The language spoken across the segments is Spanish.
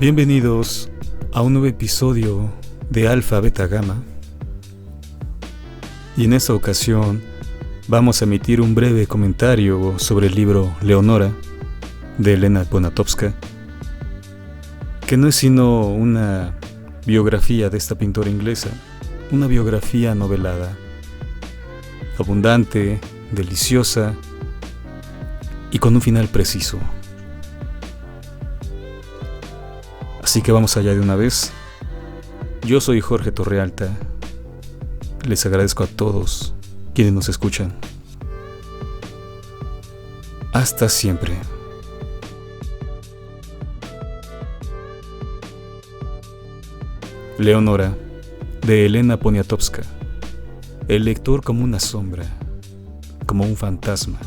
Bienvenidos a un nuevo episodio de Alfa Beta Gamma. Y en esta ocasión vamos a emitir un breve comentario sobre el libro Leonora de Elena Poniatowska, que no es sino una biografía de esta pintora inglesa, una biografía novelada, abundante, deliciosa y con un final preciso. Así que vamos allá de una vez. Yo soy Jorge Torrealta. Les agradezco a todos quienes nos escuchan. Hasta siempre. Leonora, de Elena Poniatowska. El lector como una sombra, como un fantasma.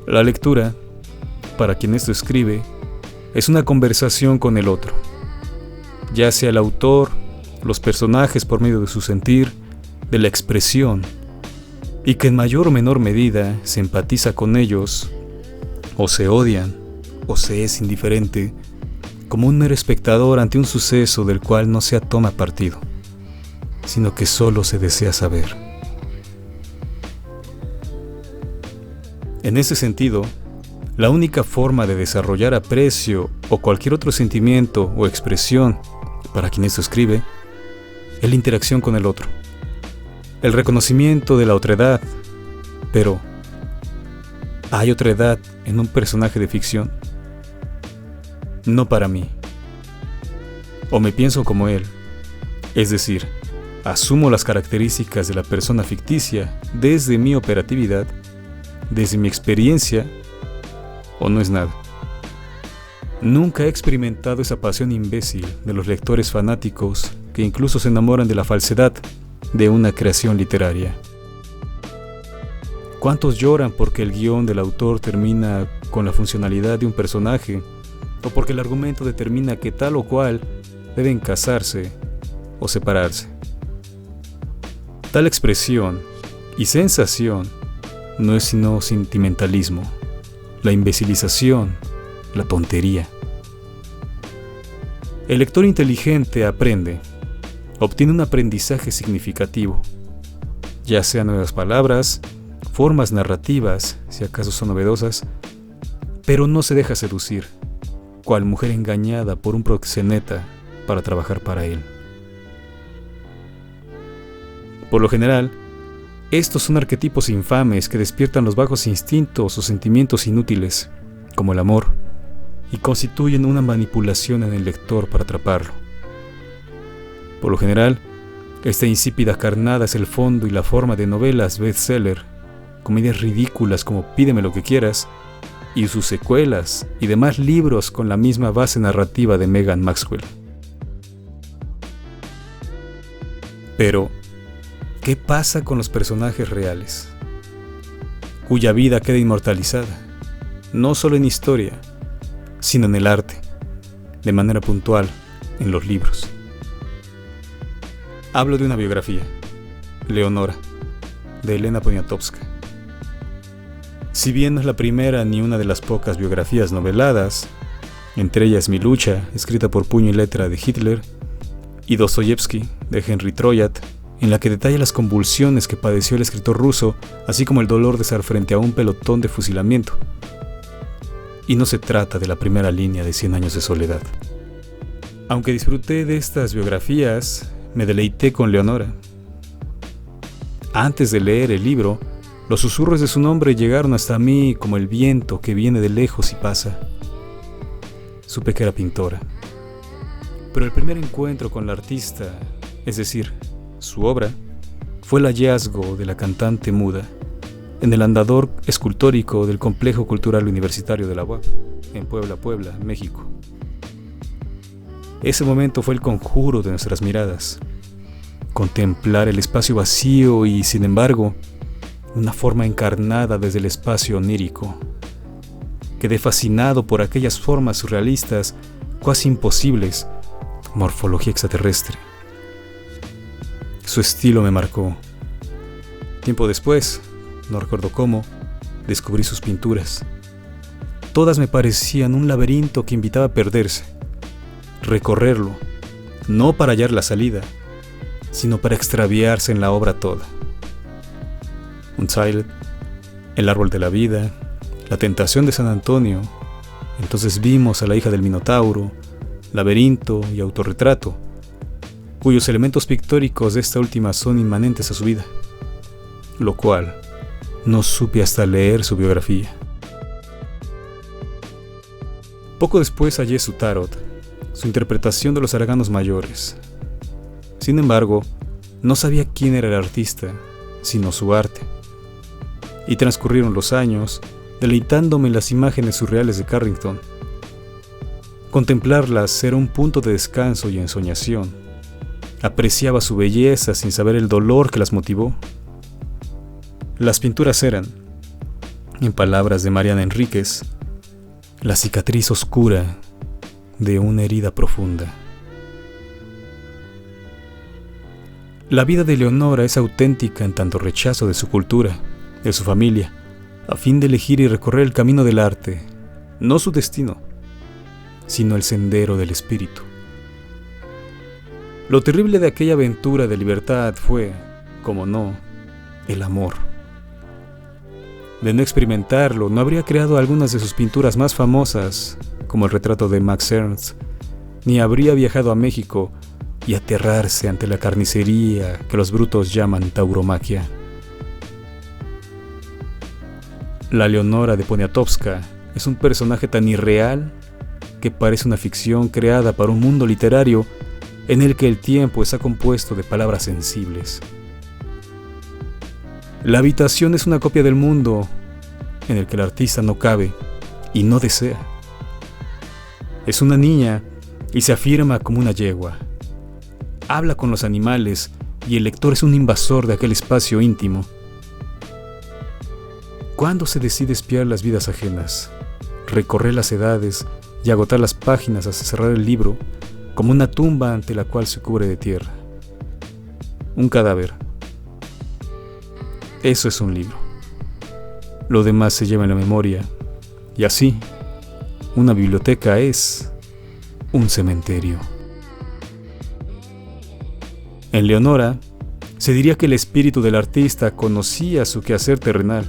La lectura, para quien esto escribe, es una conversación con el otro, ya sea el autor, los personajes por medio de su sentir, de la expresión, y que en mayor o menor medida se empatiza con ellos, o se odian, o se es indiferente, como un mero espectador ante un suceso del cual no se toma partido, sino que solo se desea saber. En ese sentido, la única forma de desarrollar aprecio o cualquier otro sentimiento o expresión para quien esto escribe es la interacción con el otro, el reconocimiento de la otredad. Pero, ¿hay otredad en un personaje de ficción? No para mí. O me pienso como él, es decir, asumo las características de la persona ficticia desde mi operatividad, desde mi experiencia, o no es nada. Nunca he experimentado esa pasión imbécil de los lectores fanáticos que incluso se enamoran de la falsedad de una creación literaria. ¿Cuántos lloran porque el guión del autor termina con la funcionalidad de un personaje, o porque el argumento determina que tal o cual deben casarse o separarse? Tal expresión y sensación no es sino sentimentalismo, la imbecilización, la tontería. El lector inteligente aprende, obtiene un aprendizaje significativo, ya sean nuevas palabras, formas narrativas, si acaso son novedosas, pero no se deja seducir, cual mujer engañada por un proxeneta para trabajar para él. Por lo general, estos son arquetipos infames que despiertan los bajos instintos o sentimientos inútiles, como el amor, y constituyen una manipulación en el lector para atraparlo. Por lo general, esta insípida carnada es el fondo y la forma de novelas bestseller, comedias ridículas como Pídeme lo que quieras, y sus secuelas y demás libros con la misma base narrativa de Megan Maxwell. Pero, ¿qué pasa con los personajes reales, cuya vida queda inmortalizada, no solo en historia, sino en el arte, de manera puntual, en los libros? Hablo de una biografía, Leonora, de Elena Poniatowska. Si bien no es la primera ni una de las pocas biografías noveladas, entre ellas Mi lucha, escrita por puño y letra de Hitler, y Dostoyevsky, de Henry Troyat, en la que detalla las convulsiones que padeció el escritor ruso, así como el dolor de estar frente a un pelotón de fusilamiento. Y no se trata de la primera línea de 100 años de soledad. Aunque disfruté de estas biografías, me deleité con Leonora. Antes de leer el libro, los susurros de su nombre llegaron hasta mí como el viento que viene de lejos y pasa. Supe que era pintora. Pero el primer encuentro con la artista, es decir, su obra, fue el hallazgo de la cantante muda en el andador escultórico del Complejo Cultural Universitario de la UAP, en Puebla, México. Ese momento fue el conjuro de nuestras miradas. Contemplar el espacio vacío y, sin embargo, una forma encarnada desde el espacio onírico. Quedé fascinado por aquellas formas surrealistas, casi imposibles, morfología extraterrestre. Su estilo me marcó. Tiempo después, no recuerdo cómo, descubrí sus pinturas. todas me parecían un laberinto que invitaba a perderse, recorrerlo, no para hallar la salida, sino para extraviarse en la obra toda. Untitled, El árbol de la vida, La tentación de San Antonio. Entonces vimos a la hija del Minotauro, Laberinto y Autorretrato, cuyos elementos pictóricos de esta última son inmanentes a su vida, lo cual no supe hasta leer su biografía. Poco después hallé su tarot, su interpretación de los haraganos mayores. Sin embargo, no sabía quién era el artista, sino su arte. Y transcurrieron los años, deleitándome en las imágenes surreales de Carrington. Contemplarlas era un punto de descanso y ensoñación. Apreciaba su belleza sin saber el dolor que las motivó. Las pinturas eran, en palabras de Mariana Enríquez, la cicatriz oscura de una herida profunda. La vida de Leonora es auténtica en tanto rechazo de su cultura, de su familia, a fin de elegir y recorrer el camino del arte, no su destino, sino el sendero del espíritu. Lo terrible de aquella aventura de libertad fue, como no, el amor. De no experimentarlo, no habría creado algunas de sus pinturas más famosas, como el retrato de Max Ernst, ni habría viajado a México y aterrarse ante la carnicería que los brutos llaman tauromaquia. La Leonora de Poniatowska es un personaje tan irreal que parece una ficción creada para un mundo literario en el que el tiempo está compuesto de palabras sensibles. La habitación es una copia del mundo en el que el artista no cabe y no desea. Es una niña y se afirma como una yegua. Habla con los animales y el lector es un invasor de aquel espacio íntimo. ¿Cuándo se decide espiar las vidas ajenas, recorrer las edades y agotar las páginas hasta cerrar el libro como una tumba ante la cual se cubre de tierra? Un cadáver. Eso es un libro. Lo demás se lleva en la memoria. Y así, una biblioteca es un cementerio. En Leonora, se diría que el espíritu del artista conocía su quehacer terrenal.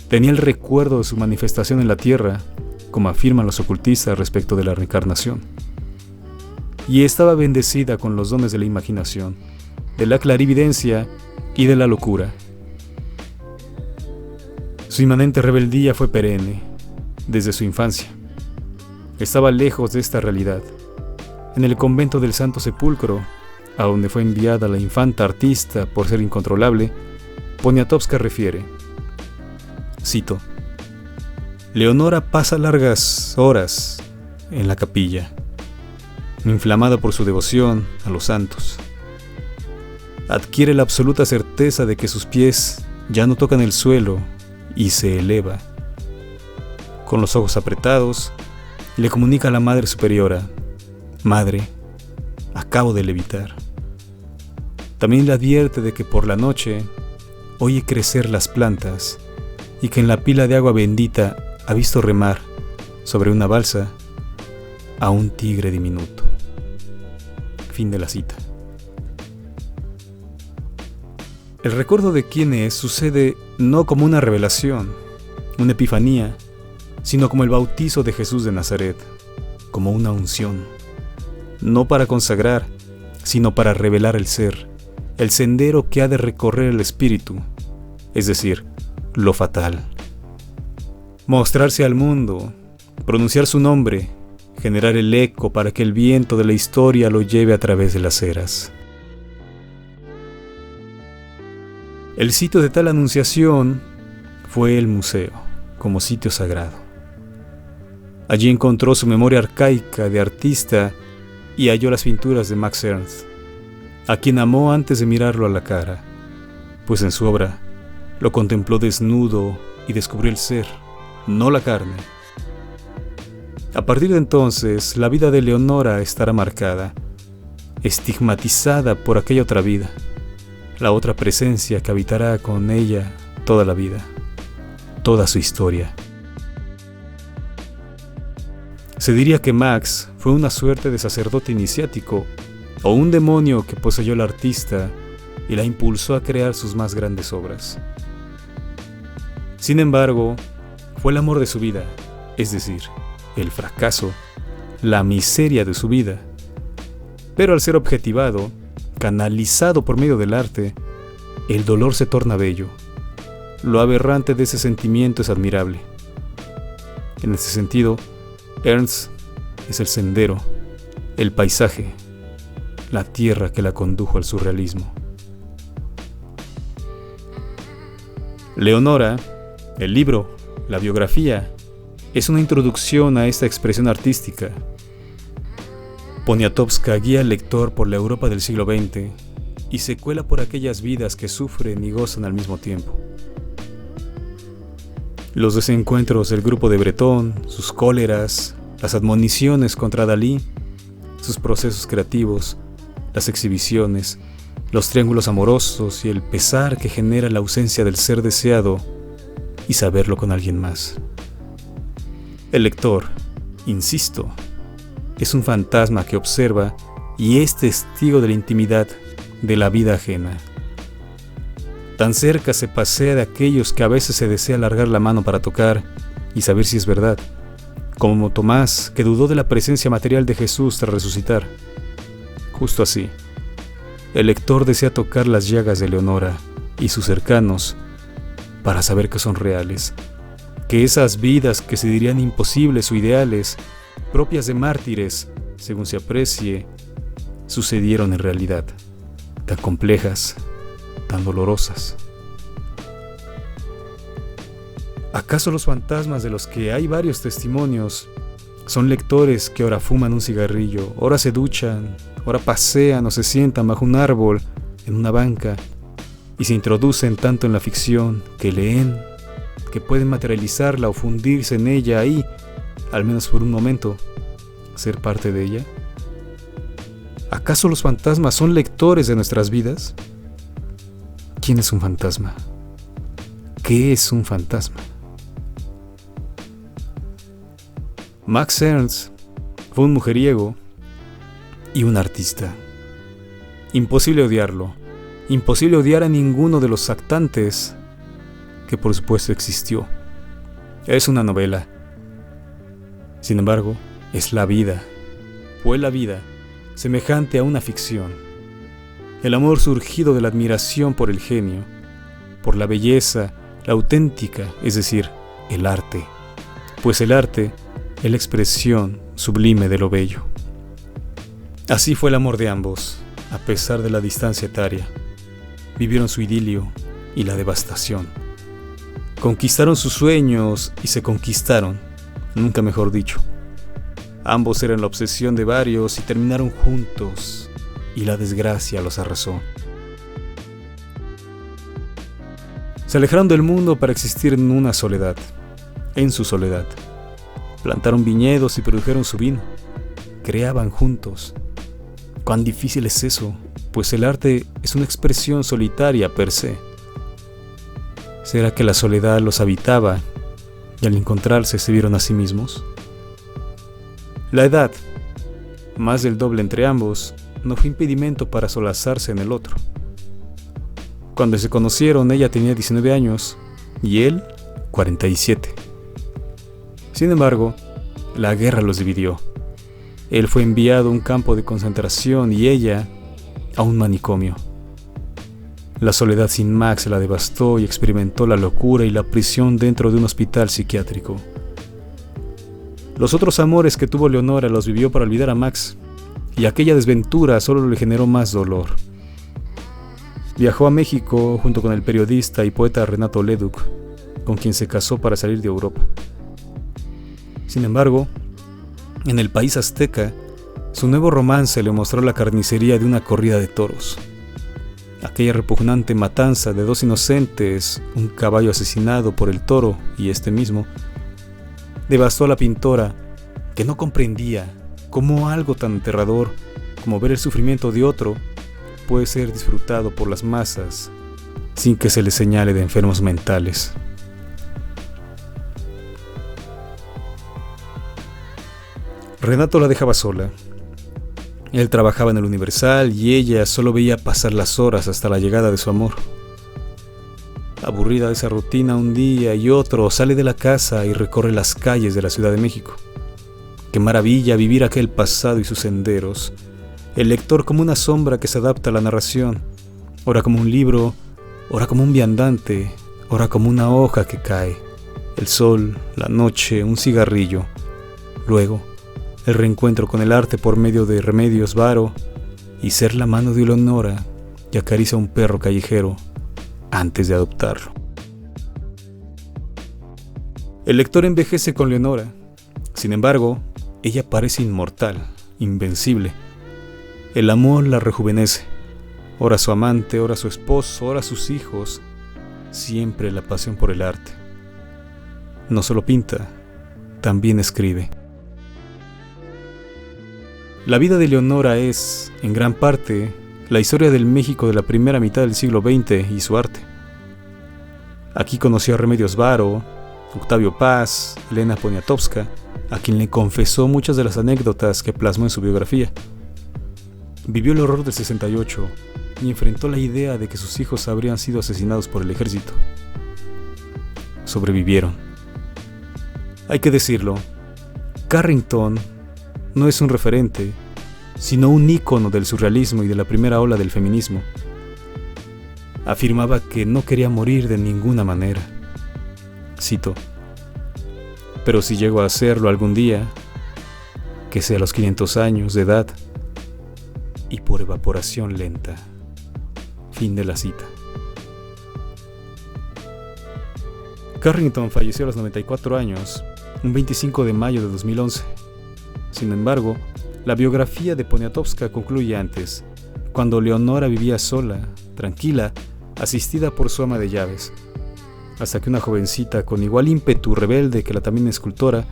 Tenía el recuerdo de su manifestación en la tierra, como afirman los ocultistas respecto de la reencarnación. Y estaba bendecida con los dones de la imaginación, de la clarividencia y de la locura. Su inmanente rebeldía fue perenne, desde su infancia. Estaba lejos de esta realidad. En el convento del Santo Sepulcro, a donde fue enviada la infanta artista por ser incontrolable, Poniatowska refiere, cito, Leonora pasa largas horas en la capilla, inflamada por su devoción a los santos. Adquiere la absoluta certeza de que sus pies ya no tocan el suelo y se eleva. Con los ojos apretados, le comunica a la Madre Superiora, Madre, acabo de levitar. También le advierte de que por la noche oye crecer las plantas y que en la pila de agua bendita ha visto remar sobre una balsa a un tigre diminuto. Fin de la cita. El recuerdo de quién es sucede no como una revelación, una epifanía, sino como el bautizo de Jesús de Nazaret, como una unción, no para consagrar, sino para revelar el ser, el sendero que ha de recorrer el espíritu, es decir, lo fatal. Mostrarse al mundo, pronunciar su nombre, generar el eco para que el viento de la historia lo lleve a través de las eras. El sitio de tal anunciación fue el museo, como sitio sagrado. Allí encontró su memoria arcaica de artista y halló las pinturas de Max Ernst, a quien amó antes de mirarlo a la cara, pues en su obra lo contempló desnudo y descubrió el ser, no la carne. A partir de entonces, la vida de Leonora estará marcada, estigmatizada por aquella otra vida, la otra presencia que habitará con ella toda la vida, toda su historia. Se diría que Max fue una suerte de sacerdote iniciático o un demonio que poseyó al artista y la impulsó a crear sus más grandes obras. Sin embargo, fue el amor de su vida, es decir, el fracaso, la miseria de su vida. Pero al ser objetivado, canalizado por medio del arte, el dolor se torna bello. Lo aberrante de ese sentimiento es admirable. En ese sentido, Ernst es el sendero, el paisaje, la tierra que la condujo al surrealismo. Leonora, el libro, la biografía, es una introducción a esta expresión artística. Poniatowska guía al lector por la Europa del siglo XX y se cuela por aquellas vidas que sufren y gozan al mismo tiempo. Los desencuentros del grupo de Breton, sus cóleras, las admoniciones contra Dalí, sus procesos creativos, las exhibiciones, los triángulos amorosos y el pesar que genera la ausencia del ser deseado y saberlo con alguien más. El lector, insisto, es un fantasma que observa y es testigo de la intimidad de la vida ajena. Tan cerca se pasea de aquellos que a veces se desea alargar la mano para tocar y saber si es verdad, como Tomás, que dudó de la presencia material de Jesús tras resucitar. Justo así, el lector desea tocar las llagas de Leonora y sus cercanos para saber que son reales, que esas vidas que se dirían imposibles o ideales, propias de mártires, según se aprecie, sucedieron en realidad, tan complejas, tan dolorosas. ¿Acaso los fantasmas de los que hay varios testimonios son lectores que ora fuman un cigarrillo, ora se duchan, ora pasean o se sientan bajo un árbol, en una banca, y se introducen tanto en la ficción que leen, que pueden materializarla o fundirse en ella y, al menos por un momento, ser parte de ella? ¿Acaso los fantasmas son lectores de nuestras vidas? ¿Quién es un fantasma? ¿Qué es un fantasma? Max Ernst fue un mujeriego y un artista. Imposible odiarlo, imposible odiar a ninguno de los actantes que por supuesto existió. Es una novela. Sin embargo, es la vida. Fue la vida, semejante a una ficción. El amor surgido de la admiración por el genio, por la belleza, la auténtica, es decir, el arte. Pues el arte es la expresión sublime de lo bello. Así fue el amor de ambos, a pesar de la distancia etaria. Vivieron su idilio y la devastación. Conquistaron sus sueños y se conquistaron, nunca mejor dicho. Ambos eran la obsesión de varios y terminaron juntos, y la desgracia los arrasó. Se alejaron del mundo para existir en una soledad, en su soledad. Plantaron viñedos y produjeron su vino. Creaban juntos. ¿Cuán difícil es eso? Pues el arte es una expresión solitaria per se. ¿Será que la soledad los habitaba y al encontrarse se vieron a sí mismos? La edad, más del doble entre ambos, no fue impedimento para solazarse en el otro. Cuando se conocieron, ella tenía 19 años y él 47. Sin embargo, la guerra los dividió. Él fue enviado a un campo de concentración y ella a un manicomio. La soledad sin Max la devastó y experimentó la locura y la prisión dentro de un hospital psiquiátrico. Los otros amores que tuvo Leonora los vivió para olvidar a Max, y aquella desventura solo le generó más dolor. Viajó a México junto con el periodista y poeta Renato Leduc, con quien se casó para salir de Europa. Sin embargo, en el país azteca, su nuevo romance le mostró la carnicería de una corrida de toros. Aquella repugnante matanza de dos inocentes, un caballo asesinado por el toro y este mismo, devastó a la pintora, que no comprendía cómo algo tan aterrador como ver el sufrimiento de otro puede ser disfrutado por las masas sin que se les señale de enfermos mentales. Renato la dejaba sola. Él trabajaba en el Universal y ella solo veía pasar las horas hasta la llegada de su amor. Aburrida de esa rutina, un día y otro sale de la casa y recorre las calles de la Ciudad de México. Qué maravilla vivir aquel pasado y sus senderos. El lector como una sombra que se adapta a la narración, ora como un libro, ora como un viandante, ora como una hoja que cae. El sol, la noche, un cigarrillo. Luego, el reencuentro con el arte por medio de Remedios Varo y ser la mano de Leonora que acaricia a un perro callejero antes de adoptarlo. El lector envejece con Leonora. Sin embargo, ella parece inmortal, invencible. El amor la rejuvenece. Ora su amante, ora su esposo, ora sus hijos. Siempre la pasión por el arte. No solo pinta, también escribe. La vida de Leonora es, en gran parte, la historia del México de la primera mitad del siglo XX y su arte. Aquí conoció a Remedios Varo, Octavio Paz, Elena Poniatowska, a quien le confesó muchas de las anécdotas que plasmó en su biografía. Vivió el horror del 68 y enfrentó la idea de que sus hijos habrían sido asesinados por el ejército. Sobrevivieron. Hay que decirlo, Carrington no es un referente, sino un ícono del surrealismo y de la primera ola del feminismo. Afirmaba que no quería morir de ninguna manera. Cito: pero si llego a hacerlo algún día, que sea a los 500 años de edad y por evaporación lenta. Fin de la cita. Carrington falleció a los 94 años, un 25 de mayo de 2011. Sin embargo, la biografía de Poniatowska concluye antes, cuando Leonora vivía sola, tranquila, asistida por su ama de llaves, hasta que una jovencita con igual ímpetu rebelde que la también escultora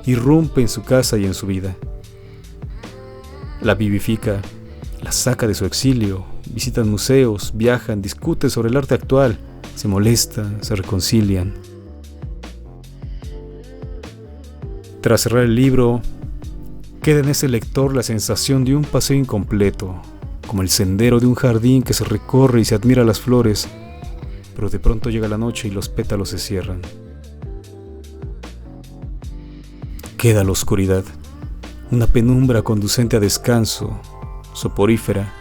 irrumpe en su casa y en su vida. La vivifica, la saca de su exilio, visitan museos, viajan, discuten sobre el arte actual, se molestan, se reconcilian. Tras cerrar el libro, queda en ese lector la sensación de un paseo incompleto, como el sendero de un jardín que se recorre y se admira las flores, pero de pronto llega la noche y los pétalos se cierran. Queda la oscuridad, una penumbra conducente a descanso, soporífera,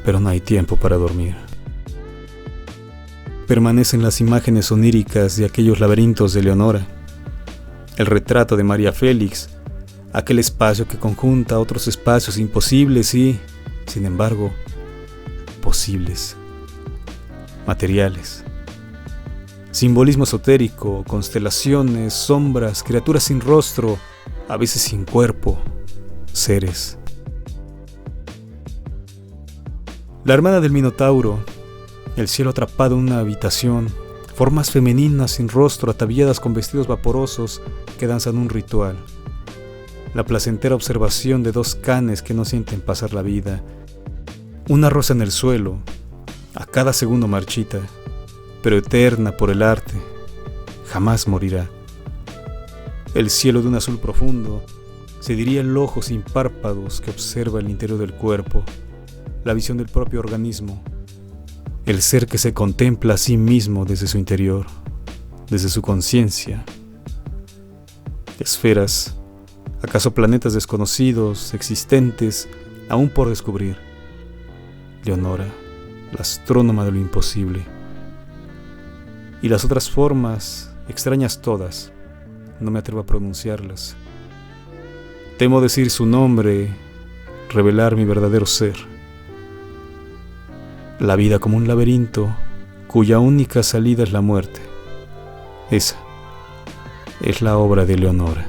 pero no hay tiempo para dormir. Permanecen las imágenes oníricas de aquellos laberintos de Leonora, el retrato de María Félix, aquel espacio que conjunta otros espacios imposibles y, sin embargo, posibles, materiales. Simbolismo esotérico, constelaciones, sombras, criaturas sin rostro, a veces sin cuerpo, seres. La hermana del Minotauro, el cielo atrapado en una habitación, formas femeninas sin rostro ataviadas con vestidos vaporosos que danzan un ritual. La placentera observación de dos canes que no sienten pasar la vida. Una rosa en el suelo, a cada segundo marchita, pero eterna por el arte, jamás morirá. El cielo de un azul profundo, se diría el ojo sin párpados que observa el interior del cuerpo, la visión del propio organismo, el ser que se contempla a sí mismo desde su interior, desde su conciencia. Esferas, ¿acaso planetas desconocidos, existentes, aún por descubrir? Leonora, la astrónoma de lo imposible. Y las otras formas, extrañas todas, no me atrevo a pronunciarlas. Temo decir su nombre, revelar mi verdadero ser. La vida como un laberinto, cuya única salida es la muerte. Esa es la obra de Leonora.